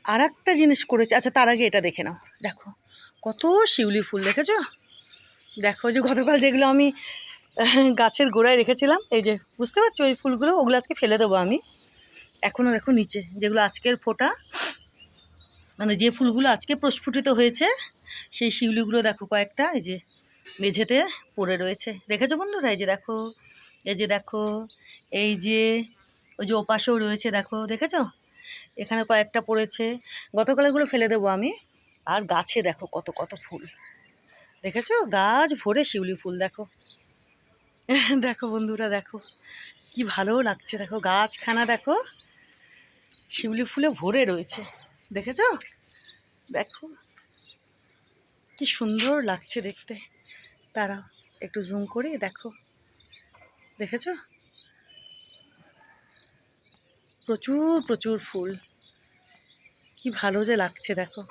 আর একটা জিনিস করেছে, আচ্ছা তার আগে এটা দেখে নাও। দেখো কত শিউলি ফুল, দেখেছো? দেখো যে গতকাল যেগুলো আমি গাছের গোড়ায় রেখেছিলাম, এই যে বুঝতে পারছো ওই ফুলগুলো, ওগুলো আজকে ফেলে দেবো আমি। এখনও দেখো নিচে যেগুলো আজকের ফোটা, মানে যে ফুলগুলো আজকে প্রস্ফুটিত হয়েছে, সেই শিউলিগুলো দেখো কয়েকটা এই যে মেঝেতে পড়ে রয়েছে। দেখেছো বন্ধুরা? এই যে দেখো, এই যে দেখো, এই যে ওই যে ওপাশেও রয়েছে, দেখো দেখেছো? এখানে কয়েকটা পড়েছে, গতকাল এগুলো ফেলে দেবো আমি। আর গাছে দেখো কত কত ফুল, দেখেছো? গাছ ভরে শিউলি ফুল দেখো। দেখো বন্ধুরা, দেখো কি ভালো লাগছে, দেখো গাছখানা দেখো শিউলি ফুলে ভরে রয়েছে, দেখেছো? দেখো কি সুন্দর লাগছে দেখতে। দাঁড়াও একটু জুম করে দেখো, দেখেছো? প্রচুর প্রচুর ফুল, কি ভালো যে লাগছে দেখো,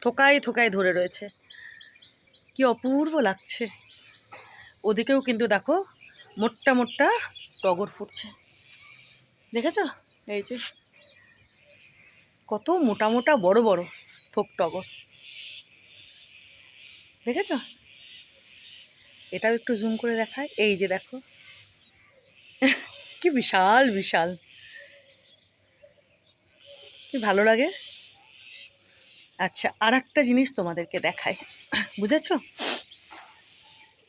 থোকায় থোকায় ধরে রয়েছে, কি অপূর্ব লাগছে। ওদিকেও কিন্তু দেখো মোট্টা মোট্টা টগর ফুটছে, দেখেছো? এই যে কত মোটা মোটা বড় বড় থোক টগর, দেখেছো? এটাও একটু জুম করে দেখায়, এই যে দেখো কি বিশাল বিশাল, কি ভালো লাগে। আচ্ছা আর একটা জিনিস তোমাদেরকে দেখায়, বুঝেছো?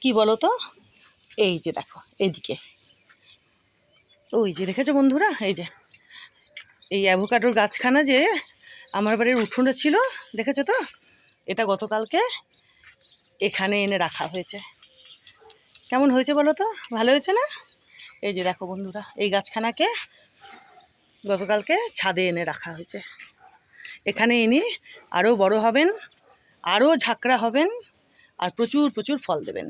কি বলো তো? এই যে দেখো এইদিকে, ওই যে দেখেছো বন্ধুরা, এই যে এই অ্যাভোকাডোর গাছখানা যে আমার বাড়ির উঠোনে ছিল, দেখেছো তো? এটা গতকালকে এখানে এনে রাখা হয়েছে। কেমন হয়েছে বলো তো? ভালো হয়েছে না? এই যে দেখো বন্ধুরা, এই গাছখানাকে গতকালকে ছাদে এনে রাখা হয়েছে। এখানে এনে আরও বড় হবেন, আরও ঝাঁকড়া হবেন, আর প্রচুর প্রচুর ফল দেবেন।